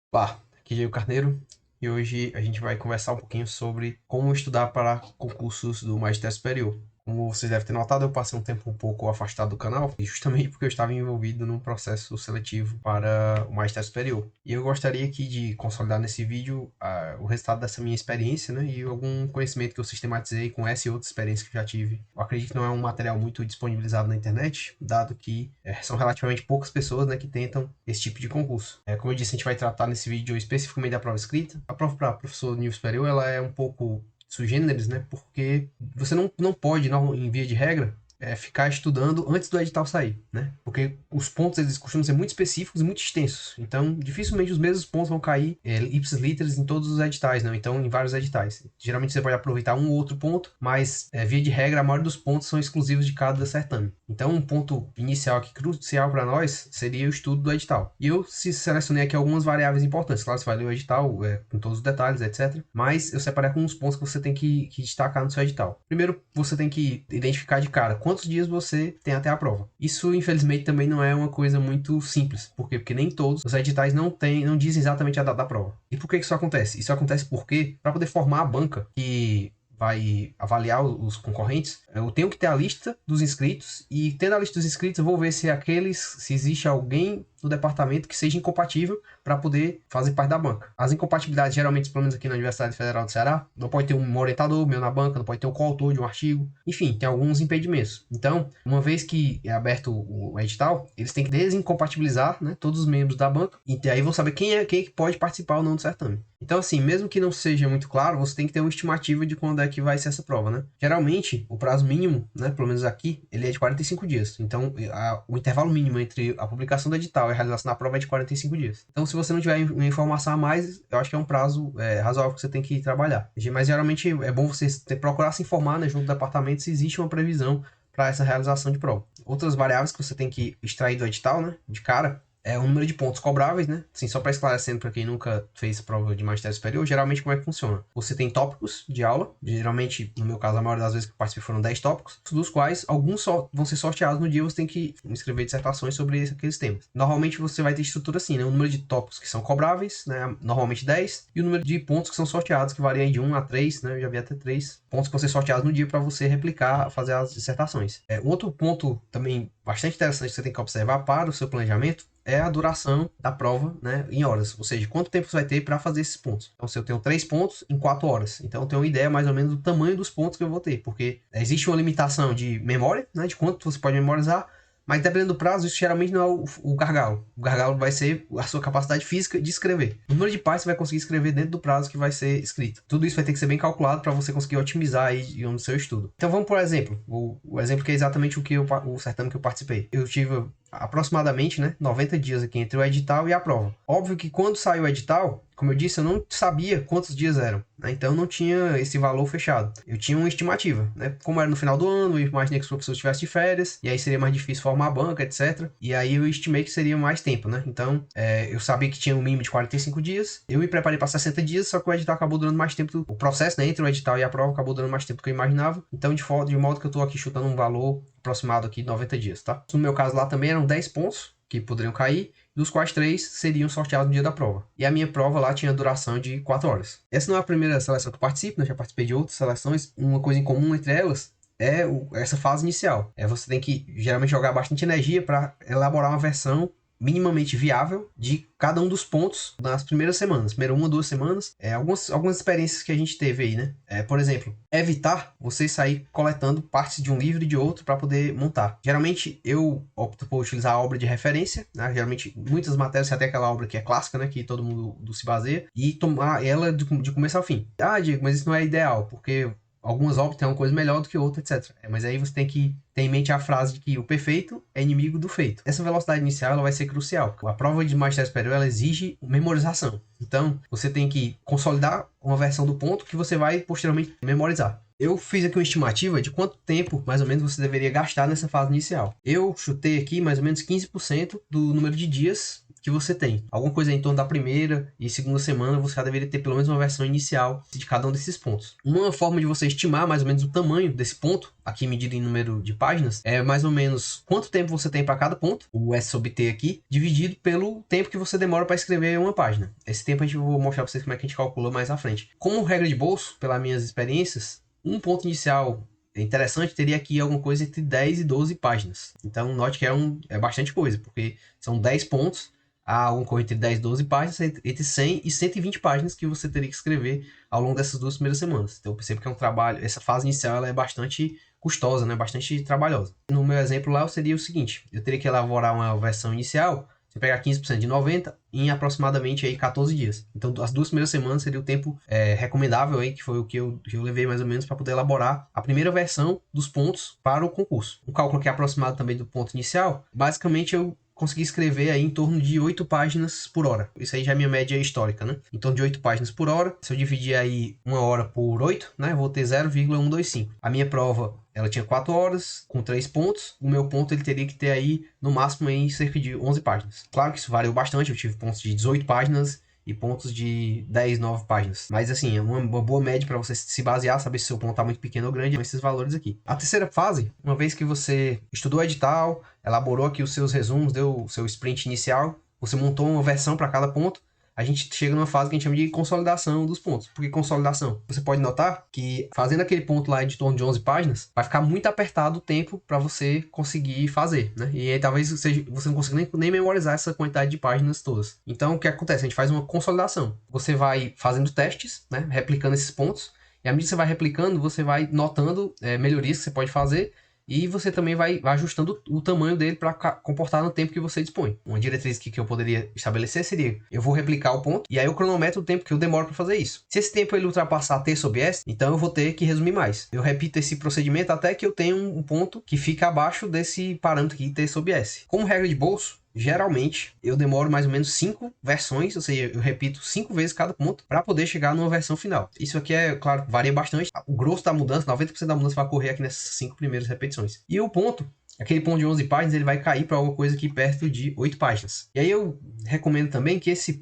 Olá, aqui é Diego Carneiro e hoje a gente vai conversar um pouquinho sobre como estudar para concursos do Magistério Superior. Como vocês devem ter notado, eu passei um tempo um pouco afastado do canal, justamente porque eu estava envolvido num processo seletivo para o Magistério Superior. E eu gostaria aqui de consolidar nesse vídeo o resultado dessa minha experiência, né, e algum conhecimento que eu sistematizei com essa e outras experiências que eu já tive. Eu acredito que não é um material muito disponibilizado na internet, dado que são relativamente poucas pessoas, né, que tentam esse tipo de concurso. Como eu disse, a gente vai tratar nesse vídeo especificamente da prova escrita. A prova para professor de nível superior ela é um pouco sui generis, né? Porque você não pode, em via de regra, ficar estudando antes do edital sair, né? Porque os pontos eles costumam ser muito específicos e muito extensos. Então, dificilmente os mesmos pontos vão cair ipsis literis em todos os editais, né? Então, em vários editais. Geralmente você pode aproveitar um ou outro ponto, mas via de regra a maioria dos pontos são exclusivos de cada certame. Então, um ponto inicial aqui crucial para nós seria o estudo do edital. E eu selecionei aqui algumas variáveis importantes. Claro, você vai ler o edital com todos os detalhes, etc. Mas eu separei alguns pontos que você tem que destacar no seu edital. Primeiro, você tem que identificar de cara quantos dias você tem até a prova. Isso, infelizmente, também não é uma coisa muito simples. Por quê? Porque nem todos os editais não dizem exatamente a data da prova. E por que isso acontece? Isso acontece porque, para poder formar a banca que vai avaliar os concorrentes, eu tenho que ter a lista dos inscritos e tendo a lista dos inscritos eu vou ver se existe alguém do departamento que seja incompatível para poder fazer parte da banca. As incompatibilidades, geralmente, pelo menos aqui na Universidade Federal do Ceará, não pode ter um orientador meu na banca, não pode ter um coautor de um artigo, enfim, tem alguns impedimentos. Então, uma vez que é aberto o edital, eles têm que desincompatibilizar, né, todos os membros da banca, e aí vão saber quem que pode participar ou não do certame. Então, assim, mesmo que não seja muito claro, você tem que ter uma estimativa de quando é que vai ser essa prova, né? Geralmente, o prazo mínimo, né, pelo menos aqui, ele é de 45 dias. Então, o intervalo mínimo entre a publicação do edital e a realização da prova é de 45 dias. Então, se você não tiver uma informação a mais, eu acho que é um prazo razoável que você tem que trabalhar. Mas, geralmente, é bom você procurar se informar, né, junto do departamento se existe uma previsão para essa realização de prova. Outras variáveis que você tem que extrair do edital, né, de cara, é o número de pontos cobráveis, né? Assim, só para esclarecendo para quem nunca fez prova de magistério superior, geralmente como é que funciona? Você tem tópicos de aula, geralmente, no meu caso, a maioria das vezes que eu participei foram 10 tópicos, dos quais alguns só vão ser sorteados no dia, você tem que escrever dissertações sobre aqueles temas. Normalmente você vai ter estrutura assim, né? O número de tópicos que são cobráveis, né? Normalmente 10, e o número de pontos que são sorteados, que varia de 1 a 3, né? Eu já vi até 3 pontos que vão ser sorteados no dia para você replicar, fazer as dissertações. Um outro ponto também bastante interessante que você tem que observar para o seu planejamento é a duração da prova, né, em horas. Ou seja, quanto tempo você vai ter para fazer esses pontos. Então, se eu tenho 3 pontos em 4 horas, então eu tenho uma ideia mais ou menos do tamanho dos pontos que eu vou ter, porque existe uma limitação de memória, né, de quanto você pode memorizar, mas dependendo do prazo, isso geralmente não é o gargalo. O gargalo vai ser a sua capacidade física de escrever. O número de páginas você vai conseguir escrever dentro do prazo que vai ser escrito. Tudo isso vai ter que ser bem calculado para você conseguir otimizar aí o seu estudo. Então vamos por exemplo. O exemplo que é exatamente o certame que eu participei. Eu tive aproximadamente, né, 90 dias aqui entre o edital e a prova. Óbvio que quando saiu o edital, como eu disse, eu não sabia quantos dias eram, né? Então não tinha esse valor fechado. Eu tinha uma estimativa, né? Como era no final do ano, eu imaginei que os professores estivessem de férias, e aí seria mais difícil formar a banca, etc. E aí eu estimei que seria mais tempo, né? Então eu sabia que tinha um mínimo de 45 dias, eu me preparei para 60 dias, só que o edital acabou durando mais tempo. O processo, né, entre o edital e a prova acabou durando mais tempo do que eu imaginava. Então, de modo que eu estou aqui chutando um valor aproximado aqui de 90 dias, tá? No meu caso lá também eram 10 pontos que poderiam cair, dos quais 3 seriam sorteados no dia da prova. E a minha prova lá tinha duração de 4 horas. Essa não é a primeira seleção que eu participo, né? Já participei de outras seleções. Uma coisa em comum entre elas é essa fase inicial. Você tem que geralmente jogar bastante energia para elaborar uma versão minimamente viável de cada um dos pontos nas primeiras semanas. Primeiro 1 ou 2 semanas. Algumas experiências que a gente teve aí, né? Por exemplo, evitar você sair coletando partes de um livro e de outro para poder montar. Geralmente eu opto por utilizar a obra de referência, né? Geralmente muitas matérias até aquela obra que é clássica, né? Que todo mundo se baseia, e tomar ela de começo ao fim. Ah, Diego, mas isso não é ideal, porque algumas obras têm uma coisa melhor do que outra, etc. Mas aí você tem que ter em mente a frase de que o perfeito é inimigo do feito. Essa velocidade inicial ela vai ser crucial. A prova de magistério superior ela exige memorização. Então, você tem que consolidar uma versão do ponto que você vai posteriormente memorizar. Eu fiz aqui uma estimativa de quanto tempo, mais ou menos, você deveria gastar nessa fase inicial. Eu chutei aqui mais ou menos 15% do número de dias que você tem. Alguma coisa em torno da primeira e segunda semana, você já deveria ter pelo menos uma versão inicial de cada um desses pontos. Uma forma de você estimar mais ou menos o tamanho desse ponto, aqui medido em número de páginas, é mais ou menos quanto tempo você tem para cada ponto, o S sobre T aqui, dividido pelo tempo que você demora para escrever uma página. Esse tempo a gente vou mostrar para vocês como é que a gente calcula mais à frente. Como regra de bolso, pelas minhas experiências, um ponto inicial interessante teria aqui alguma coisa entre 10 e 12 páginas. Então note que é bastante coisa, porque são 10 pontos, há alguma coisa entre 10 e 12 páginas, entre 100 e 120 páginas que você teria que escrever ao longo dessas 2 primeiras semanas. Então eu percebo que é um trabalho, essa fase inicial ela é bastante custosa, né? Bastante trabalhosa. No meu exemplo lá seria o seguinte, eu teria que elaborar uma versão inicial, você pegar 15% de 90 em aproximadamente aí 14 dias. Então as 2 primeiras semanas seria o tempo recomendável aí, que foi o que eu levei mais ou menos para poder elaborar a primeira versão dos pontos para o concurso. Um cálculo que é aproximado também do ponto inicial, basicamente eu consegui escrever aí em torno de 8 páginas por hora. Isso aí já é minha média histórica, né? Em torno de 8 páginas por hora. Se eu dividir aí 1 hora por 8, né? Eu vou ter 0,125. A minha prova, ela tinha 4 horas, com 3 pontos. O meu ponto, ele teria que ter aí, no máximo, aí, cerca de 11 páginas. Claro que isso variou bastante. Eu tive pontos de 18 páginas e pontos de 10, 9 páginas. Mas assim, é uma boa média para você se basear, saber se seu ponto está muito pequeno ou grande, são esses valores aqui. A terceira fase, uma vez que você estudou o edital, elaborou aqui os seus resumos, deu o seu sprint inicial, você montou uma versão para cada ponto, a gente chega numa fase que a gente chama de consolidação dos pontos. Por que consolidação? Você pode notar que fazendo aquele ponto lá de torno de 11 páginas, vai ficar muito apertado o tempo para você conseguir fazer, né? E aí talvez você não consiga nem memorizar essa quantidade de páginas todas. Então o que acontece? A gente faz uma consolidação. Você vai fazendo testes, né? Replicando esses pontos, e à medida que você vai replicando, você vai notando melhorias que você pode fazer, e você também vai ajustando o tamanho dele para comportar no tempo que você dispõe. Uma diretriz que eu poderia estabelecer seria: eu vou replicar o ponto, e aí eu cronometro o tempo que eu demoro para fazer isso. Se esse tempo ele ultrapassar T sobre S, então eu vou ter que resumir mais. Eu repito esse procedimento até que eu tenha um ponto que fica abaixo desse parâmetro aqui, T sobre S. Como regra de bolso, geralmente eu demoro mais ou menos 5 versões, ou seja, eu repito 5 vezes cada ponto para poder chegar numa versão final. Isso aqui claro, varia bastante. O grosso da mudança, 90% da mudança vai ocorrer aqui nessas 5 primeiras repetições. E o ponto, aquele ponto de 11 páginas, ele vai cair para alguma coisa aqui perto de 8 páginas. E aí eu recomendo também que esse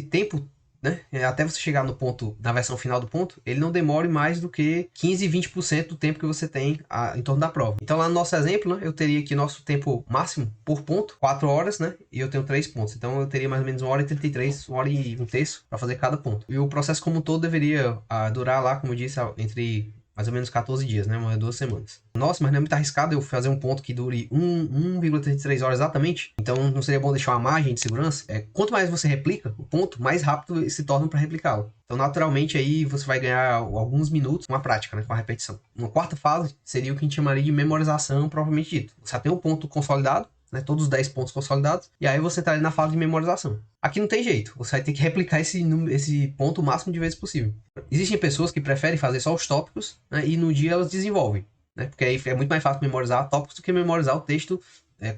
tempo, né, até você chegar no ponto, na versão final do ponto, ele não demore mais do que 15 e 20% do tempo que você tem em torno da prova. Então lá no nosso exemplo, né, eu teria aqui nosso tempo máximo por ponto, 4 horas, né, e eu tenho 3 pontos. Então eu teria mais ou menos 1 hora e 33, 1 hora e um terço para fazer cada ponto. E o processo como um todo deveria durar lá, como eu disse, entre mais ou menos 14 dias, né? 2 semanas. Nossa, mas não é muito arriscado eu fazer um ponto que dure 1,33 horas exatamente? Então não seria bom deixar uma margem de segurança? Quanto mais você replica o ponto, mais rápido ele se torna para replicá-lo. Então naturalmente aí você vai ganhar alguns minutos com a prática, né? Com a repetição. Uma quarta fase seria o que a gente chamaria de memorização propriamente dito. Você já tem um ponto consolidado, né, todos os 10 pontos consolidados, e aí você está ali na fase de memorização. Aqui não tem jeito, você vai ter que replicar esse ponto o máximo de vezes possível. Existem pessoas que preferem fazer só os tópicos, né, e no dia elas desenvolvem, né, porque aí é muito mais fácil memorizar tópicos do que memorizar o texto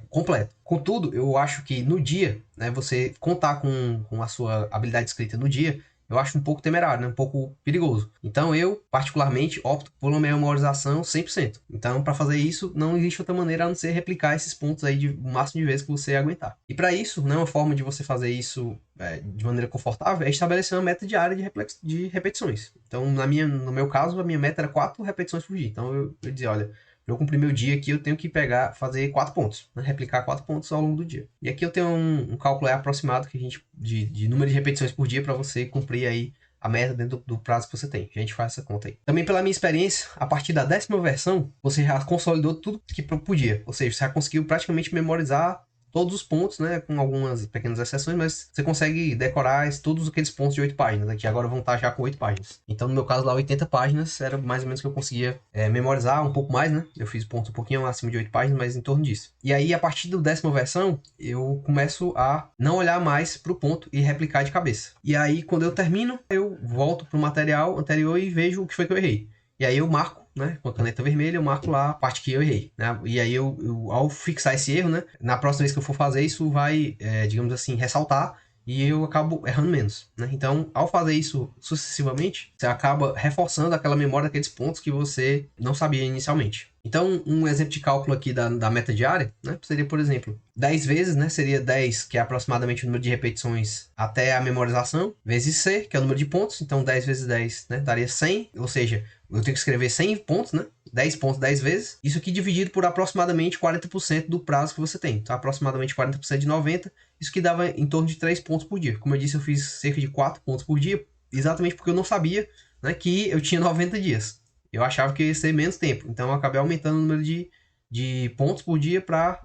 completo. Contudo, eu acho que no dia, né, você contar com a sua habilidade escrita no dia, eu acho um pouco temerário, né? Um pouco perigoso. Então eu, particularmente, opto por uma memorização 100%. Então, para fazer isso, não existe outra maneira a não ser replicar esses pontos aí o máximo de vezes que você aguentar. E para isso, né, uma forma de você fazer isso de maneira confortável é estabelecer uma meta diária de repetições. Então, no meu caso, a minha meta era 4 repetições por dia. Então eu dizia, olha, para eu cumprir meu dia aqui, eu tenho que fazer 4 pontos, né? Replicar 4 pontos ao longo do dia. E aqui eu tenho um cálculo aproximado que de número de repetições por dia para você cumprir aí a meta dentro do prazo que você tem. A gente faz essa conta aí. Também pela minha experiência, a partir da 10ª versão, você já consolidou tudo que podia. Ou seja, você já conseguiu praticamente memorizar todos os pontos, né, com algumas pequenas exceções, mas você consegue decorar todos aqueles pontos de 8 páginas, né, que agora vão estar já com 8 páginas. Então, no meu caso lá, 80 páginas era mais ou menos que eu conseguia memorizar um pouco mais, né? Eu fiz pontos um pouquinho acima de 8 páginas, mas em torno disso. E aí, a partir da 10ª versão, eu começo a não olhar mais para o ponto e replicar de cabeça. E aí, quando eu termino, eu volto para o material anterior e vejo o que foi que eu errei. E aí eu marco, né, com a caneta vermelha, eu marco lá a parte que eu errei, né? E aí eu ao fixar esse erro, né, na próxima vez que eu for fazer isso vai, digamos assim, ressaltar e eu acabo errando menos, né? Então, ao fazer isso sucessivamente, você acaba reforçando aquela memória daqueles pontos que você não sabia inicialmente. Então, um exemplo de cálculo aqui da meta diária, né, seria, por exemplo, 10 vezes, né, seria 10, que é aproximadamente o número de repetições até a memorização, vezes C, que é o número de pontos. Então, 10 vezes 10, né, daria 100, ou seja, eu tenho que escrever 100 pontos, né? 10 pontos 10 vezes. Isso aqui dividido por aproximadamente 40% do prazo que você tem. Então, aproximadamente 40% de 90, isso que dava em torno de 3 pontos por dia. Como eu disse, eu fiz cerca de 4 pontos por dia, exatamente porque eu não sabia, né, que eu tinha 90 dias. Eu achava que ia ser menos tempo. Então, eu acabei aumentando o número de pontos por dia para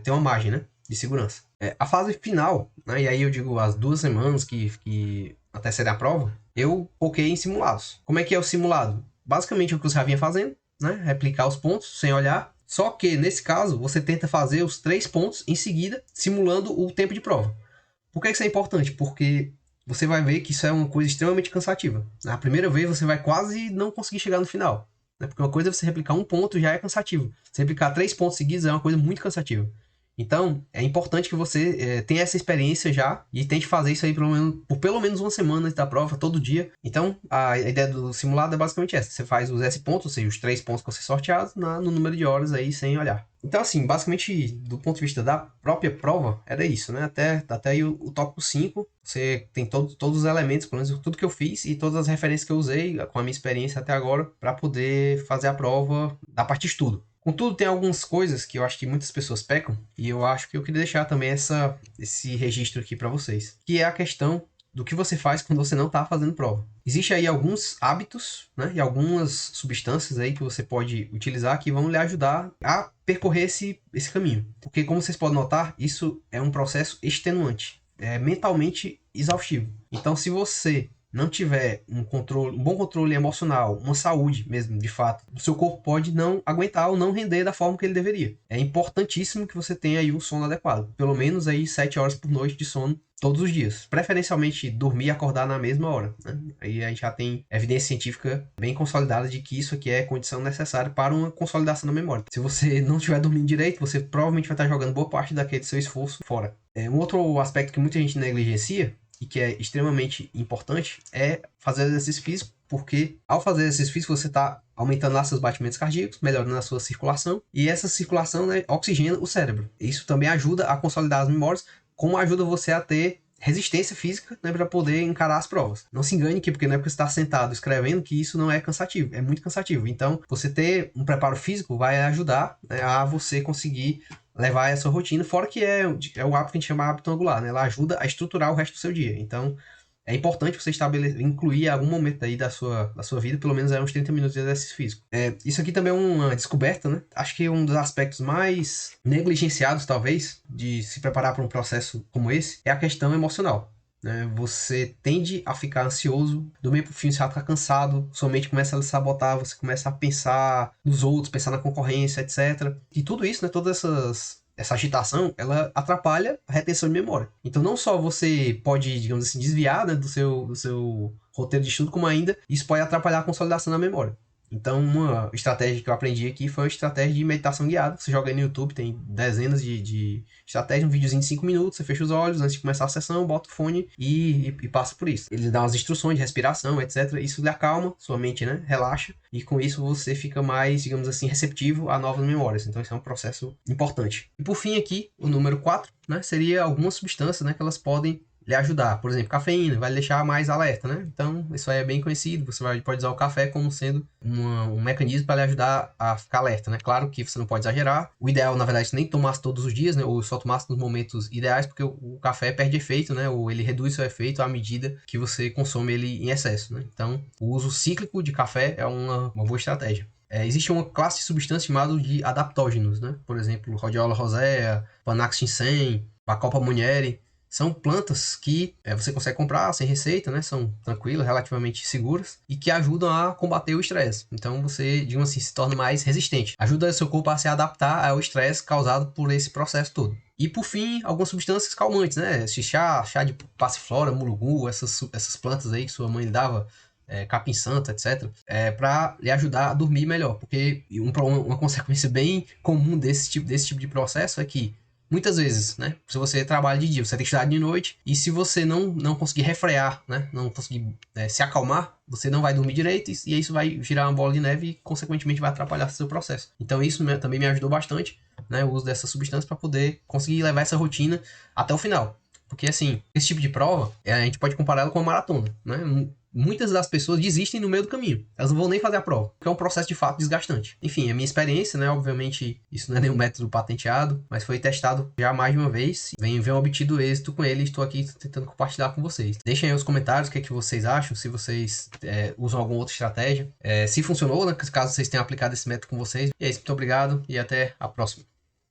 ter uma margem, né, de segurança. A fase final, né, e aí eu digo as 2 semanas que antecedem a prova, eu foquei em simulados. Como é que é o simulado? Basicamente o que você já vinha fazendo, né? Replicar os pontos sem olhar. Só que, nesse caso, você tenta fazer os 3 pontos em seguida, simulando o tempo de prova. Por que isso é importante? Porque você vai ver que isso é uma coisa extremamente cansativa. Na primeira vez, você vai quase não conseguir chegar no final. Né? Porque uma coisa é você replicar um ponto, já é cansativo. Você replicar 3 pontos seguidos é uma coisa muito cansativa. Então, é importante que você tenha essa experiência já e tente fazer isso aí por pelo menos uma semana antes da prova, todo dia. Então, a ideia do simulado é basicamente essa. Você faz os S pontos, ou seja, os 3 pontos que você sorteados no número de horas aí, sem olhar. Então, assim, basicamente, do ponto de vista da própria prova, era isso, né? Até aí o tópico 5, você tem todos os elementos, pelo menos tudo que eu fiz e todas as referências que eu usei com a minha experiência até agora para poder fazer a prova da parte de estudo. Contudo, tem algumas coisas que eu acho que muitas pessoas pecam, e eu acho que eu queria deixar também esse registro aqui para vocês, que é a questão do que você faz quando você não está fazendo prova. Existe aí alguns hábitos, né, e algumas substâncias aí que você pode utilizar que vão lhe ajudar a percorrer esse caminho. Porque, como vocês podem notar, isso é um processo extenuante, é mentalmente exaustivo. Então, se você não tiver um bom controle emocional, uma saúde mesmo, de fato, o seu corpo pode não aguentar ou não render da forma que ele deveria. É importantíssimo que você tenha aí um sono adequado. Pelo menos aí 7 horas por noite de sono todos os dias. Preferencialmente dormir e acordar na mesma hora. Né? Aí a gente já tem evidência científica bem consolidada de que isso aqui é condição necessária para uma consolidação da memória. Se você não estiver dormindo direito, você provavelmente vai estar jogando boa parte daquele seu esforço fora. Um outro aspecto que muita gente negligencia e que é extremamente importante é fazer exercício físico, porque ao fazer exercício físico você está aumentando lá seus batimentos cardíacos, melhorando a sua circulação, e essa circulação, né, oxigena o cérebro. Isso também ajuda a consolidar as memórias, como ajuda você a ter resistência física, né, para poder encarar as provas. Não se engane que porque não é porque você está sentado escrevendo que isso não é cansativo, é muito cansativo. Então, você ter um preparo físico vai ajudar, né, a você conseguir levar essa rotina, fora que é o hábito que a gente chama de hábito angular, né? Ela ajuda a estruturar o resto do seu dia. Então, é importante você incluir em algum momento aí da sua vida, pelo menos uns 30 minutos de exercício físico. Isso aqui também é uma descoberta, né? Acho que um dos aspectos mais negligenciados, talvez, de se preparar para um processo como esse, é a questão emocional. Né? Você tende a ficar ansioso, do meio pro fim você vai ficar cansado, sua mente começa a se sabotar, você começa a pensar nos outros, pensar na concorrência, etc. E tudo isso, né, essa agitação, ela atrapalha a retenção de memória. Então não só você pode, digamos assim, desviar, né, do seu roteiro de estudo, como ainda isso pode atrapalhar a consolidação da memória. Então, uma estratégia que eu aprendi aqui foi uma estratégia de meditação guiada. Você joga aí no YouTube, tem dezenas de estratégias, um videozinho de 5 minutos, você fecha os olhos antes de começar a sessão, bota o fone e passa por isso. Ele dá umas instruções de respiração, etc. Isso lhe acalma, sua mente, né, relaxa, e com isso você fica mais, digamos assim, receptivo a novas memórias. Então, isso é um processo importante. E por fim aqui, o número 4, né, seria algumas substâncias, né, que elas podem lhe ajudar. Por exemplo, cafeína vai lhe deixar mais alerta, né? Então, isso aí é bem conhecido. Você pode usar o café como sendo um mecanismo para lhe ajudar a ficar alerta, né? Claro que você não pode exagerar. O ideal, na verdade, é nem tomasse todos os dias, né? Ou só tomasse nos momentos ideais, porque o café perde efeito, né? Ou ele reduz seu efeito à medida que você consome ele em excesso, né? Então, o uso cíclico de café é uma boa estratégia. Existe uma classe de substâncias chamada de adaptógenos, né? Por exemplo, Rhodiola rosea, Panax ginseng, Bacopa monnieri. São plantas que você consegue comprar sem receita, né? São tranquilas, relativamente seguras e que ajudam a combater o estresse. Então você, digamos assim, se torna mais resistente. Ajuda o seu corpo a se adaptar ao estresse causado por esse processo todo. E por fim, algumas substâncias calmantes, né? Esse chá de passiflora, mulungu, essas plantas aí que sua mãe lhe dava, capim santo, etc., para lhe ajudar a dormir melhor. Porque uma consequência bem comum desse tipo de processo é que muitas vezes, né? Se você trabalha de dia, você tem que estudar de noite, e se você não conseguir refrear, né? Não conseguir se acalmar, você não vai dormir direito, e isso vai girar uma bola de neve e, consequentemente, vai atrapalhar seu processo. Então, isso também me ajudou bastante, né? O uso dessa substância para poder conseguir levar essa rotina até o final. Porque, assim, esse tipo de prova, a gente pode comparar ela com uma maratona, né? Muitas das pessoas desistem no meio do caminho. Elas não vão nem fazer a prova, porque é um processo de fato desgastante. Enfim, a minha experiência, né? Obviamente, isso não é nenhum método patenteado, mas foi testado já mais de uma vez. Venho obtido êxito com ele e estou aqui tentando compartilhar com vocês. Deixem aí os comentários o que é que vocês acham, se vocês usam alguma outra estratégia. Se funcionou, né? Caso vocês tenham aplicado esse método com vocês. E é isso, muito obrigado e até a próxima.